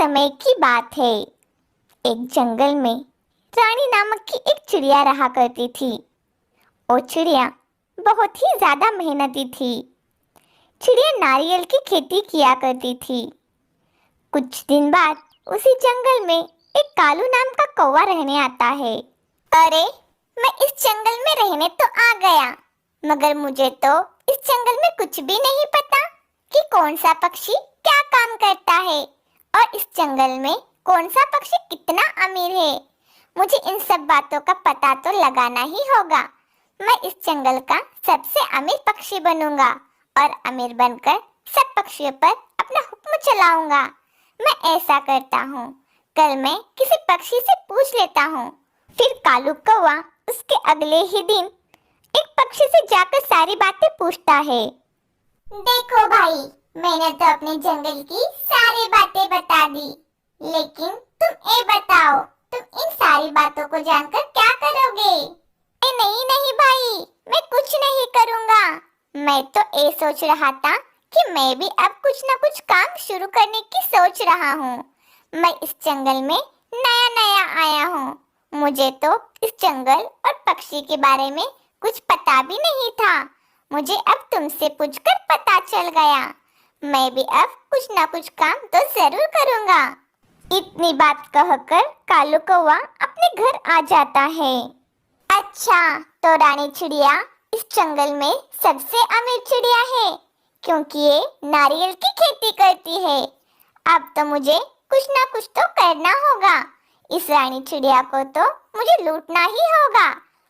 समय की बात है। एक जंगल में रानी नामक की एक चिड़िया रहा करती थी। वो चिड़िया बहुत ही ज्यादा मेहनती थी। चिड़िया नारियल की खेती किया करती थी। कुछ दिन बाद उसी जंगल में एक कालू नाम का कौवा रहने आता है। अरे, मैं इस जंगल में रहने तो आ गया, मगर मुझे तो इस जंगल में कुछ भी नहीं पता कि कौन सा पक्षी क्या काम करता है और इस जंगल में कौन सा पक्षी कितना अमीर है। मुझे इन सब बातों का पता तो लगाना ही होगा। मैं इस जंगल का सबसे अमीर पक्षी बनूंगा और अमीर बनकर सब पक्षियों पर अपना हुक्म चलाऊंगा। मैं ऐसा करता हूँ, कल मैं किसी पक्षी से पूछ लेता हूँ। फिर कालू कौवा उसके अगले ही दिन एक पक्षी से जाकर सारी बातें पूछता है। देखो भाई, मैंने तो अपने जंगल की सारी बातें बता दी, लेकिन तुम ये बताओ, तुम इन सारी बातों को जानकर क्या करोगे? नहीं नहीं भाई, मैं कुछ नहीं करूँगा। मैं तो ये सोच रहा था कि मैं भी अब कुछ न कुछ काम शुरू करने की सोच रहा हूँ। मैं इस जंगल में नया नया आया हूँ। मुझे तो इस जंगल और पक्षी के बारे में कुछ पता भी नहीं था। मुझे अब तुमसे पूछकर पता चल गया। मैं भी अब कुछ न कुछ काम तो जरूर करूँगा। इतनी बात कहकर कालू कौवा अपने घर आ जाता है। अच्छा, तो रानी चिड़िया इस जंगल में सबसे अमीर चिड़िया है, क्योंकि ये नारियल की खेती करती है। अब तो मुझे कुछ ना कुछ तो करना होगा। इस रानी चिड़िया को तो मुझे लूटना ही होगा।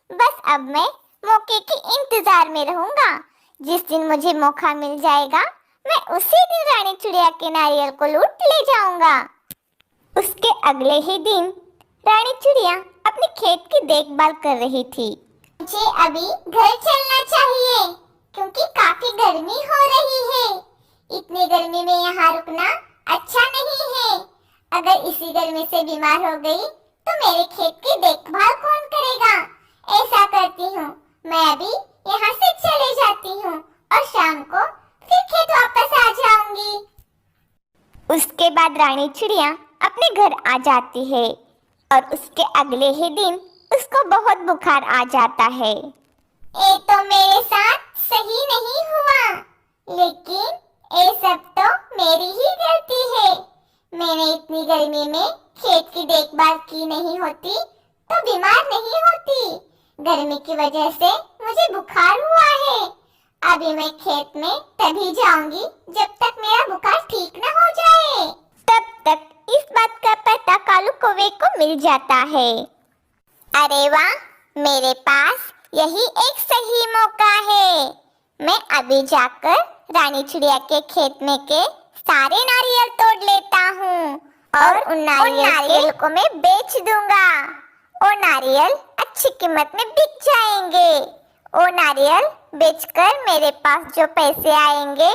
बस अब मैं मौके के इंतजार में रहूंगा। जिस दिन मुझे मौका मिल जाएगा, मैं उसी दिन रानी चिड़िया के नारियल को लूट ले जाऊंगा। उसके अगले ही दिन रानी चिड़िया अपने खेत की देखभाल कर रही थी। मुझे अभी घर चलना चाहिए, क्योंकि काफी गर्मी हो रही है। इतनी गर्मी में यहाँ रुकना अच्छा नहीं है। अगर इसी गर्मी से बीमार हो गई तो मेरे खेत की देखभाल कौन करेगा? ऐसा करती हूँ, मैं अभी यहाँ से चले जाती हूँ और शाम को फिर खेत वापस आ जाऊंगी। उसके बाद रानी चिड़िया अपने घर आ जाती है और उसके अगले ही दिन उसको बहुत बुखार आ जाता है। ये तो मेरे साथ सही नहीं हुआ, लेकिन ये सब तो मेरी ही गलती है। मैंने इतनी गर्मी में खेत की देखभाल की नहीं होती तो बीमार नहीं होती। गर्मी की वजह से मुझे बुखार हुआ है। अभी मैं खेत में तभी जाऊंगी जब तक मेरा बुखार ठीक न हो जाए। तब तक इस बात का पता कालू कौवे को मिल जाता है। अरे वाह, मेरे पास यही एक सही मौका है। मैं अभी जाकर रानी चिड़िया के खेत में के सारे नारियल तोड़ लेता हूँ और उन नारियल को मैं बेच दूंगा। वो नारियल अच्छी कीमत में बिक जाएंगे। वो नारियल बेचकर मेरे पास जो पैसे आएंगे,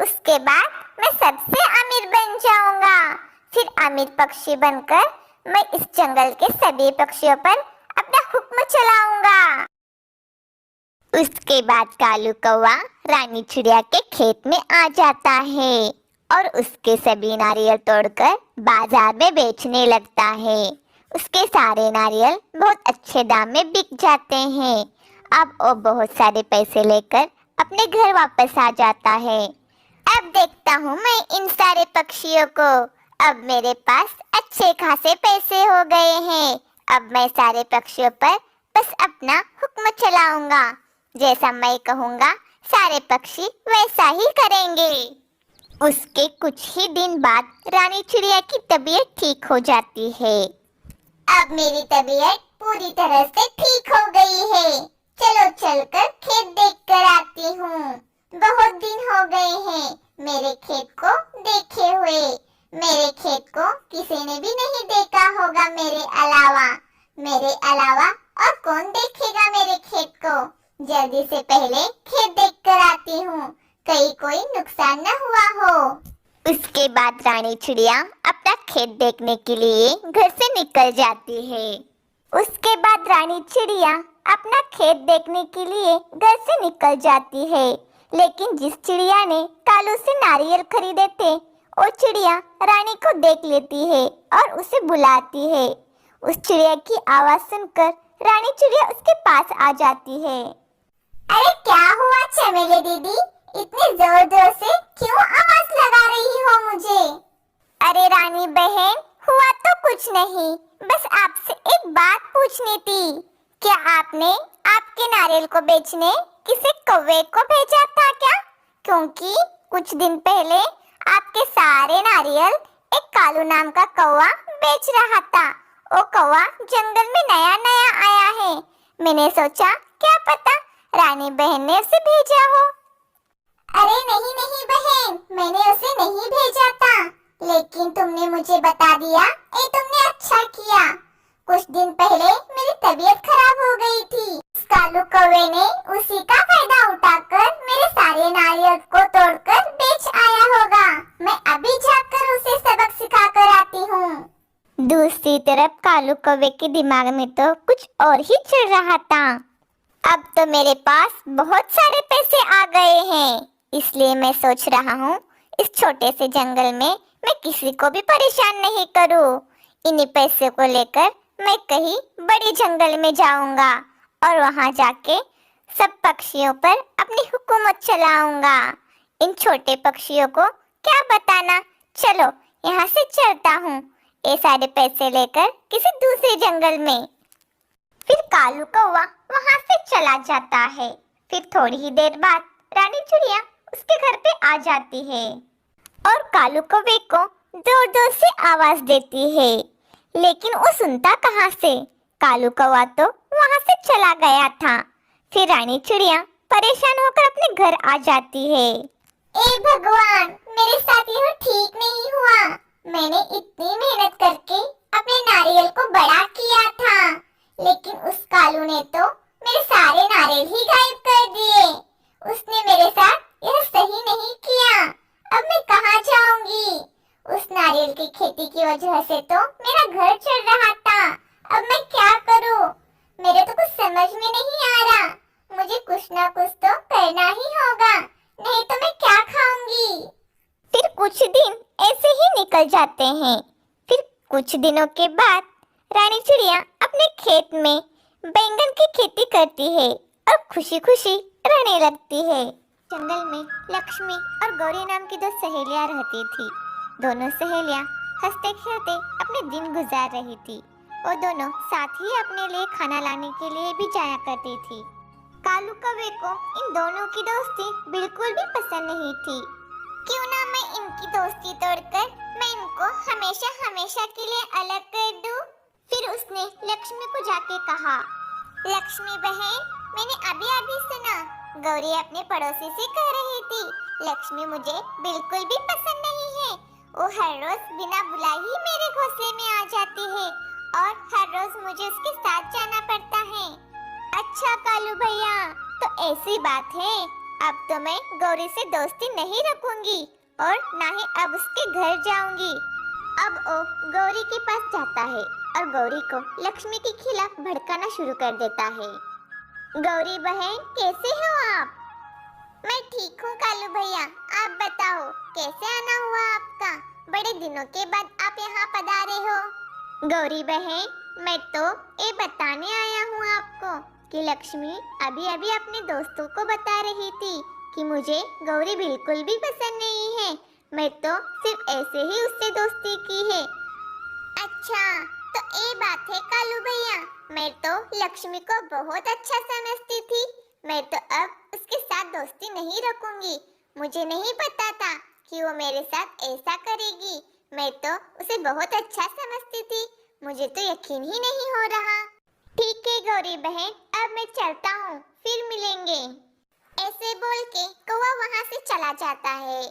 उसके बाद मैं सबसे अमीर बन जाऊंगा। फिर अमीर पक्षी बनकर मैं इस जंगल के सभी पक्षियों पर अपना हुक्म चलाऊंगा। उसके बाद कालू कौवा रानी चिड़िया के खेत में आ जाता है और उसके सभी नारियल तोड़कर बाजार में बेचने लगता है। उसके सारे नारियल बहुत अच्छे दाम में बिक जाते हैं। अब वो बहुत सारे पैसे लेकर अपने घर वापस आ जाता है। अब देखता हूँ मैं इन सारे पक्षियों को। अब मेरे पास अच्छे खासे पैसे हो गए हैं। अब मैं सारे पक्षियों पर बस अपना हुक्म चलाऊंगा। जैसा मैं कहूँगा सारे पक्षी वैसा ही करेंगे। उसके कुछ ही दिन बाद रानी चिड़िया की तबीयत ठीक हो जाती है। अब मेरी तबीयत पूरी तरह से ठीक हो गई है। चलो चलकर खेत देख कर आती हूँ। बहुत दिन हो गए हैं मेरे खेत को देखे हुए। मेरे खेत को किसी ने भी नहीं देखा होगा मेरे अलावा। मेरे अलावा और कौन देखेगा मेरे खेत को? जल्दी से पहले खेत देख कर आती हूँ, कहीं कोई नुकसान न हुआ हो। उसके बाद रानी चिड़िया अपना खेत देखने के लिए घर से निकल जाती है। उसके बाद रानी चिड़िया अपना खेत देखने के लिए घर से निकल जाती है, लेकिन जिस चिड़िया ने कालू से नारियल खरीदे थे, वो चिड़िया रानी को देख लेती है और उसे बुलाती है। उस चिड़िया की आवाज सुनकर रानी चिड़िया उसके पास आ जाती है। अरे क्या हुआ चमेली दीदी, इतनी जोर जोर से क्यों आवाज लगा रही हो मुझे? अरे रानी बहन, हुआ तो कुछ नहीं, बस आपसे एक बात पूछनी थी। क्या आपने आपके नारियल को बेचने किसी कौवे को भेजा था क्या? क्योंकि कुछ दिन पहले आपके सारे नारियल एक कालू नाम का कौवा बेच रहा था। वो कौवा जंगल में नया नया आया है। मैंने सोचा क्या पता रानी बहन ने उसे भेजा हो। अरे नहीं नहीं बहन, मैंने उसे नहीं भेजा था, लेकिन तुमने मुझे बता दिया, ये तुमने अच्छा किया। कुछ दिन पहले मेरी तबीयत खराब हो गई थी। उस कालू कौवे ने उसी का फायदा उठाकर मेरे सारे नारियल को तोड़कर बेच आया होगा। मैं अभी जाकर उसे सबक सिखा कर आती हूँ। दूसरी तरफ कालू कौवे के दिमाग में तो कुछ और ही चल रहा था। अब तो मेरे पास बहुत सारे पैसे आ गए हैं, इसलिए मैं सोच रहा हूँ इस छोटे से जंगल में मैं किसी को भी परेशान नहीं करूँ। इन्हीं पैसे को लेकर मैं कहीं बड़े जंगल में जाऊंगा और वहां जाके सब पक्षियों पर अपनी हुकूमत चलाऊंगा। इन छोटे पक्षियों को क्या बताना। चलो यहाँ से चलता हूँ, ये सारे पैसे लेकर किसी दूसरे जंगल में। फिर कालू कौवा वहां से चला जाता है। फिर थोड़ी ही देर बाद रानी चिड़िया उसके घर पे आ जाती है और कालू कौवे को जोर जोर से आवाज देती है, लेकिन वो सुनता कहाँ से। कालू कौवा तो वहां से चला गया था। फिर रानी चिड़िया परेशान होकर अपने घर आ जाती है। ए भगवान, मेरे साथ यह ठीक नहीं हुआ। मैंने इतनी मेहनत करके अपने नारियल को बड़ा किया था, लेकिन उस कालू ने तो मेरे सारे नारियल ही गायब कर दिए। उसने मेरे साथ यह सही नहीं किया। अब मैं कहाँ जाऊंगी? उस नारियल की खेती की वजह से तो मेरा घर चल रहा था। अब मैं क्या करूं? मेरे तो कुछ समझ में नहीं आ रहा। मुझे कुछ ना कुछ तो करना ही होगा, नहीं तो मैं क्या खाऊंगी? फिर कुछ दिन ऐसे ही निकल जाते हैं। फिर कुछ दिनों के बाद रानी चिड़िया अपने खेत में बैंगन की खेती करती है और खुशी खुशी रहने लगती है। जंगल में लक्ष्मी और गौरी नाम की दो सहेलियां रहती थी। दोनों सहेलियां हंसते खेलते अपने दिन गुजार रही थी। वो दोनों साथ ही अपने लिए खाना लाने के लिए भी जाया करती थी। कालू कौवे को इन दोनों की दोस्ती बिल्कुल भी पसंद नहीं थी। क्यों ना मैं इनकी दोस्ती तोड़कर मैं इनको हमेशा हमेशा के लिए अलग कर दूं। फिर उसने लक्ष्मी को जाके कहा, लक्ष्मी बहन, मैंने अभी अभी सुना गौरी अपने पड़ोसी से कह रही थी लक्ष्मी मुझे बिल्कुल भी पसंद नहीं है। वो हर रोज बिना बुलाए ही मेरे घोंसले में आ जाती है और हर रोज मुझे उसके साथ जाना पड़ता है। अच्छा कालू भैया, तो ऐसी बात है। अब तो मैं गौरी से दोस्ती नहीं रखूंगी और ना ही अब उसके घर जाऊंगी। अब वो गौरी के पास जाता है और गौरी को लक्ष्मी के खिलाफ भड़काना शुरू कर देता है। गौरी बहन, कैसे हो आप? मैं ठीक हूँ कालू भैया, आप बताओ कैसे आना हुआ आपका? बड़े दिनों के बाद आप यहाँ पधारे हो। गौरी बहन, मैं तो ये बताने आया हूँ आपको कि लक्ष्मी अभी अभी अपने दोस्तों को बता रही थी कि मुझे गौरी बिल्कुल भी पसंद नहीं है। मैं तो सिर्फ ऐसे ही उससे दोस्ती की है। अच्छा, तो ये बात है कालू भैया। मैं तो लक्ष्मी को बहुत अच्छा समझती थी। मैं तो अब उसके साथ दोस्ती नहीं रखूंगी। मुझे नहीं पता था कि वो मेरे साथ ऐसा करेगी। मैं तो उसे बहुत अच्छा समझती थी। मुझे तो यकीन ही नहीं हो रहा। ठीक है गौरी बहन, अब मैं चलता हूँ, फिर मिलेंगे। ऐसे बोल के कौवा वहाँ से चला जाता है।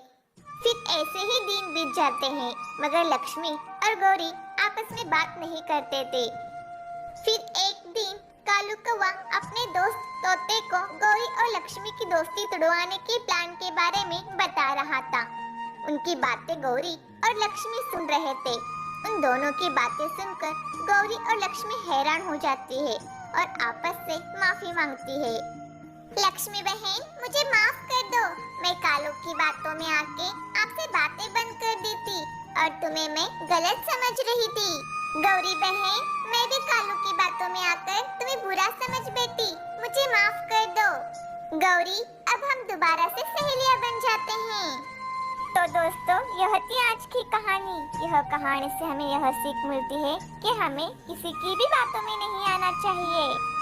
फिर ऐसे ही दिन बीत जाते हैं, मगर लक्ष्मी और गौरी आपस में बात नहीं करते थे। फिर एक दिन कालू कौवा अपने दोस्त तोते को गौरी और लक्ष्मी की दोस्ती तोड़वाने के प्लान के बारे में बता रहा था। उनकी बातें गौरी और लक्ष्मी सुन रहे थे। उन दोनों की बातें सुनकर गौरी और लक्ष्मी हैरान हो जाती है और आपस से माफी मांगती है। लक्ष्मी बहन, मुझे माफ कर दो। मैं कालू की बातों में आके आपसे बातें बंद कर दी थी और तुम्हें मैं गलत समझ रही थी। गौरी बहन, मैं भी कालू की बातों में आकर तुम्हें बुरा समझ बैठी। मुझे माफ कर दो। गौरी, अब हम दोबारा से सहेलियां बन जाते हैं। तो दोस्तों, यह थी आज की कहानी। यह कहानी से हमें यह सीख मिलती है कि हमें किसी की भी बातों में नहीं आना चाहिए।